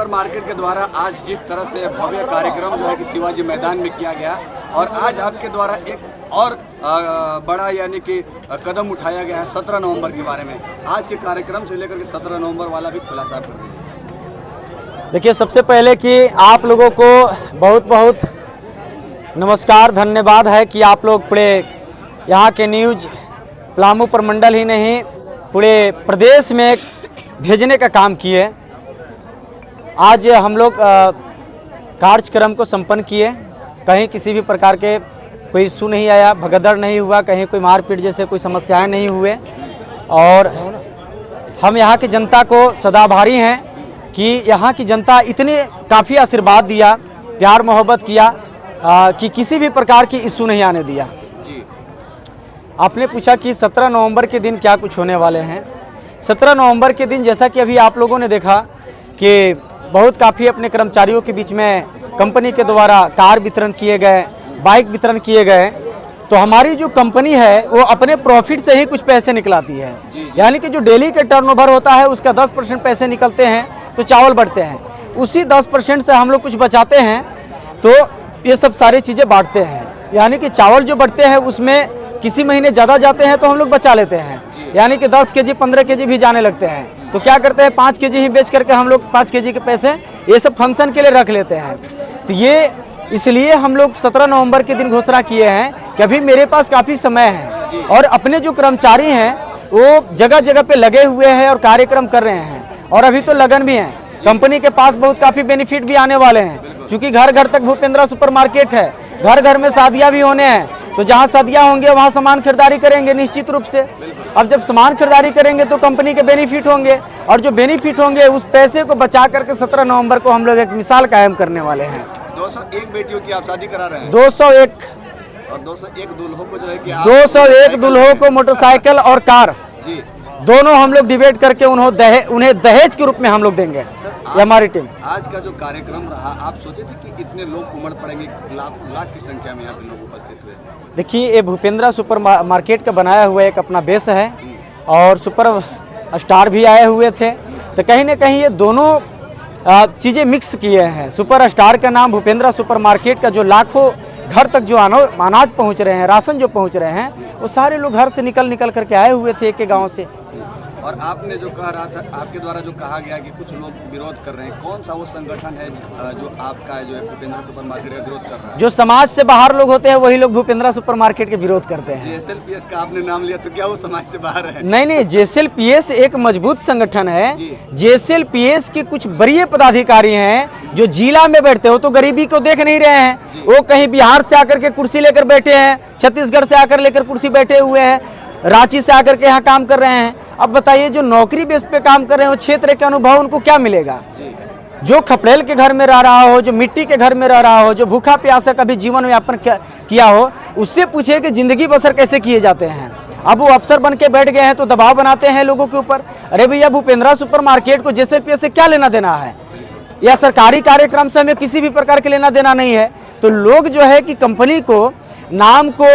Super market के द्वारा आज जिस तरह से भव्य कार्यक्रम जो है कि शिवाजी मैदान में किया गया और आज आपके द्वारा एक और बड़ा यानी कि कदम उठाया गया है 17 नवंबर के बारे में। आज के कार्यक्रम से लेकर के 17 नवंबर वाला भी खुलासा कर दीजिए। देखिए, सबसे पहले कि आप लोगों को बहुत बहुत नमस्कार, धन्यवाद है कि आप लोग पूरे यहाँ के न्यूज़ पलामू प्रमंडल ही नहीं पूरे प्रदेश में भेजने का काम किए। आज हम लोग कार्यक्रम को संपन्न किए। कहीं किसी भी प्रकार के कोई इशू नहीं आया, भगदड़ नहीं हुआ, कहीं कोई मारपीट जैसे कोई समस्याएं नहीं हुए। और हम यहाँ की जनता को सदा आभारी हैं कि यहाँ की जनता इतने काफ़ी आशीर्वाद दिया, प्यार मोहब्बत किया कि किसी भी प्रकार की इशू नहीं आने दिया। आपने पूछा कि 17 नवंबर के दिन क्या कुछ होने वाले हैं। 17 नवंबर के दिन जैसा कि अभी आप लोगों ने देखा कि बहुत काफ़ी अपने कर्मचारियों के बीच में कंपनी के द्वारा कार वितरण किए गए, बाइक वितरण किए गए। तो हमारी जो कंपनी है वो अपने प्रॉफिट से ही कुछ पैसे निकलाती है, यानी कि जो डेली के टर्नओवर होता है उसका 10% पैसे निकलते हैं तो चावल बढ़ते हैं, उसी 10% से हम लोग कुछ बचाते हैं तो ये सब सारी चीज़ें बांटते हैं। यानी कि चावल जो बढ़ते हैं उसमें किसी महीने ज़्यादा जाते हैं तो हम लोग बचा लेते हैं, यानी कि 10 केजी 15 केजी भी जाने लगते हैं तो क्या करते हैं 5 केजी ही बेच करके हम लोग 5 केजी के पैसे ये सब फंक्शन के लिए रख लेते हैं। तो ये इसलिए हम लोग 17 नवंबर के दिन घोषणा किए हैं कि अभी मेरे पास काफ़ी समय है और अपने जो कर्मचारी हैं वो जगह जगह पे लगे हुए हैं और कार्यक्रम कर रहे हैं और अभी तो लगन भी हैं। कंपनी के पास बहुत काफ़ी बेनिफिट भी आने वाले हैं, क्योंकि घर घर तक भूपेंद्रा सुपर मार्केट है, घर घर में शादियाँ भी होने हैं, तो जहाँ शादियाँ होंगे वहाँ सामान खरीदारी करेंगे निश्चित रूप से। अब जब सामान खरीदारी करेंगे तो कंपनी के बेनिफिट होंगे और जो बेनिफिट होंगे उस पैसे को बचा करके 17 नवंबर को हम लोग एक मिसाल कायम करने वाले हैं। 201 बेटियों की आप शादी करा रहे हैं। 201 और 201 दूल्हों को जो है कि 201 दूल्हों को मोटरसाइकिल और कार जी दोनों हम लोग डिबेट करके उन्हें दहेज के रूप में हम लोग देंगे। ये हमारी टीम। आज का जो कार्यक्रम रहा, आप सोचे थे कि इतने लोग उमड़ पड़ेंगे, लाख की संख्या में यहाँ पे लोग उपस्थित हुए? देखिए, ये भूपेंद्रा सुपर मार्केट का बनाया हुआ एक अपना बेस है और सुपर स्टार भी आए हुए थे, तो कहीं ना कहीं ये दोनों चीज़ें मिक्स किए हैं। सुपर स्टार का नाम भूपेंद्रा सुपर मार्केट का जो लाखों घर तक जो अनाज पहुंच रहे हैं, राशन जो पहुंच रहे हैं, वो सारे लोग घर से निकल करके आए हुए थे एक गांव से। और आपने जो कहा रहा था, आपके द्वारा जो कहा गया कि कुछ लोग विरोध कर रहे हैं, कौन सा वो संगठन है जो आपका जो है भूपेंद्रा सुपर मार्केट का विरोध कर रहा है? जो समाज से बाहर लोग होते हैं वही लोग भूपेंद्रा सुपर मार्केट के विरोध करते हैं। JSLPS का आपने नाम लिया, तो क्या वो समाज से बाहर है? नहीं, JSLPS एक मजबूत संगठन है। JSLPS के कुछ बड़े पदाधिकारी हैं जो जिला में बैठते हो तो गरीबी को देख नहीं रहे हैं, वो कहीं बिहार से आकर के कुर्सी लेकर बैठे हैं, छत्तीसगढ़ से आकर लेकर कुर्सी बैठे हुए हैं, रांची से आकर के यहाँ काम कर रहे हैं। अब बताइए, जो नौकरी बेस पे काम कर रहे हो, क्षेत्र के अनुभव उनको क्या मिलेगा? जो खपड़ेल के घर में रह रहा हो, जो मिट्टी के घर में रह रहा हो, जो भूखा प्यासा कभी जीवन यापन किया हो, उससे पूछे कि जिंदगी बसर कैसे किए जाते हैं। अब वो अफसर बन के बैठ गए हैं तो दबाव बनाते हैं लोगों के ऊपर। अरे भैया, भूपेंद्रा सुपर मार्केट को JSLPS से क्या लेना देना है, या सरकारी कार्यक्रम से हमें किसी भी प्रकार के लेना देना नहीं है। तो लोग जो है कि कंपनी को नाम को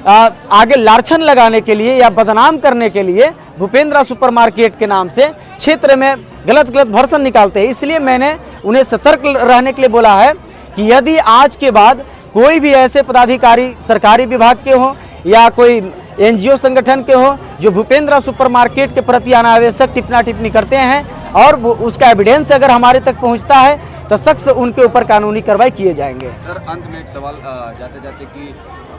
आगे लाछन लगाने के लिए या बदनाम करने के लिए भूपेंद्रा सुपर मार्केट के नाम से क्षेत्र में गलत भर्सन निकालते हैं। इसलिए मैंने उन्हें सतर्क रहने के लिए बोला है कि यदि आज के बाद कोई भी ऐसे पदाधिकारी सरकारी विभाग के हो या कोई NGO संगठन के हो जो भूपेंद्रा सुपर मार्केट के प्रति अनावश्यक टिप्पणी टिप्पणी करते हैं और उसका एविडेंस अगर हमारे तक पहुंचता है तो सख्त उनके ऊपर कानूनी कार्रवाई किए जाएंगे। सर, अंत में एक सवाल जाते जाते कि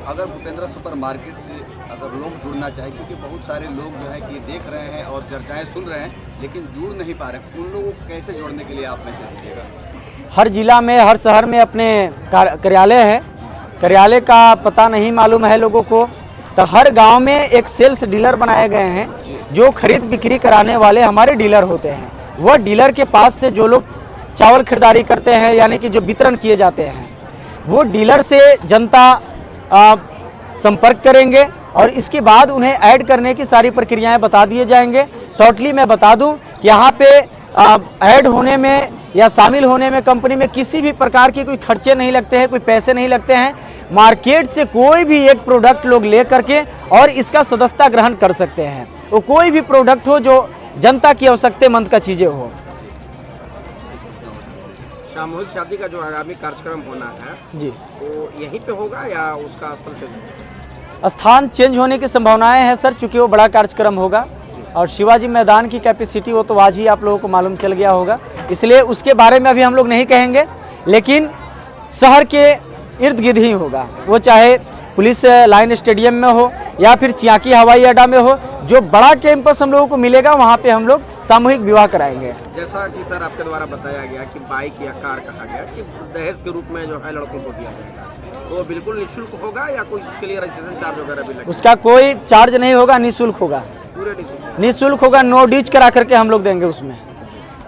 अगर भूपेंद्रा सुपर मार्केट से अगर लोग जुड़ना चाहे, क्योंकि बहुत सारे लोग जो है कि देख रहे हैं और चर्चाएं सुन रहे हैं लेकिन जुड़ नहीं पा रहे, उन लोगों को कैसे जोड़ने के लिए आप मैसेज दीजिएगा? हर जिला में, हर शहर में अपने कार्यालय है, कार्यालय का पता नहीं मालूम है लोगों को, तो हर गांव में एक सेल्स डीलर बनाए गए हैं जो खरीद बिक्री कराने वाले हमारे डीलर होते हैं। वह डीलर के पास से जो लोग चावल खरीदारी करते हैं, यानी कि जो वितरण किए जाते हैं, वो डीलर से जनता संपर्क करेंगे और इसके बाद उन्हें ऐड करने की सारी प्रक्रियाएं बता दिए जाएंगे। शॉर्टली मैं बता दूं कि यहाँ पे ऐड होने में या शामिल होने में कंपनी में किसी भी प्रकार के कोई खर्चे नहीं लगते हैं, कोई पैसे नहीं लगते हैं। मार्केट से कोई भी एक प्रोडक्ट लोग ले करके और इसका सदस्यता ग्रहण कर सकते हैं। वो कोई भी प्रोडक्ट हो जो जनता की आवश्यकतामंद का चीज़ें हो। सामूहिक शादी का जो आगामी कार्यक्रम होना है जी, वो यहीं पे होगा या उसका स्थल चेंज? स्थान चेंज होने की संभावनाएं हैं सर, चूँकि वो बड़ा कार्यक्रम होगा और शिवाजी मैदान की कैपेसिटी वो तो आज ही आप लोगों को मालूम चल गया होगा, इसलिए उसके बारे में अभी हम लोग नहीं कहेंगे। लेकिन शहर के इर्द गिर्द ही होगा, वो चाहे पुलिस लाइन स्टेडियम में हो या फिर चियाकी हवाई अड्डा में हो, जो बड़ा कैंपस हम लोगों को मिलेगा वहाँ पे हम लोग सामूहिक विवाह कराएंगे। जैसा कि सर आपके द्वारा बताया गया कि बाइक या कार कहा गया कि दहेज के रूप में जो है लड़कों को दिया जाएगा, तो बिल्कुल निःशुल्क होगा या कोई उसके लिए रजिस्ट्रेशन चार्ज वगैरह भी लगेगा? उसका कोई चार्ज नहीं होगा, निःशुल्क होगा, पूरे निःशुल्क? निःशुल्क होगा, नो ड्यूज करा करके हम लोग देंगे। उसमें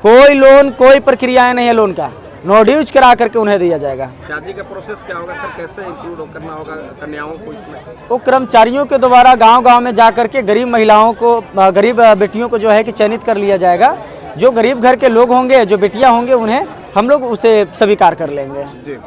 कोई लोन, कोई प्रक्रियाएं नहीं है लोन का, नो ड्यूज करा करके उन्हें दिया जाएगा। शादी का प्रोसेस क्या होगा सर, कैसे इंक्लूड करना होगा कन्याओं को इसमें? वो कर्मचारियों के द्वारा गांव-गांव में जा करके गरीब महिलाओं को, गरीब बेटियों को जो है कि चयनित कर लिया जाएगा। जो गरीब घर के लोग होंगे, जो बेटियां होंगे, उन्हें हम लोग उसे स्वीकार कर लेंगे। जी,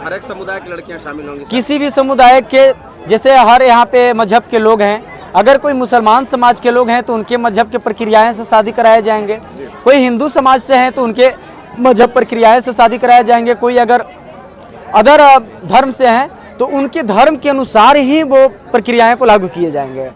हर एक समुदाय की लड़कियां शामिल होंगी? किसी भी समुदाय के, जैसे हर यहाँ पे मजहब के लोग हैं, अगर कोई मुसलमान समाज के लोग हैं तो उनके मजहब के प्रक्रियाएं से शादी कराए जाएंगे, कोई हिंदू समाज से हैं तो उनके मजहब प्रक्रियाएं से शादी कराए जाएंगे, कोई अगर अदर धर्म से हैं तो उनके धर्म के अनुसार ही वो प्रक्रियाएं को लागू किए जाएंगे।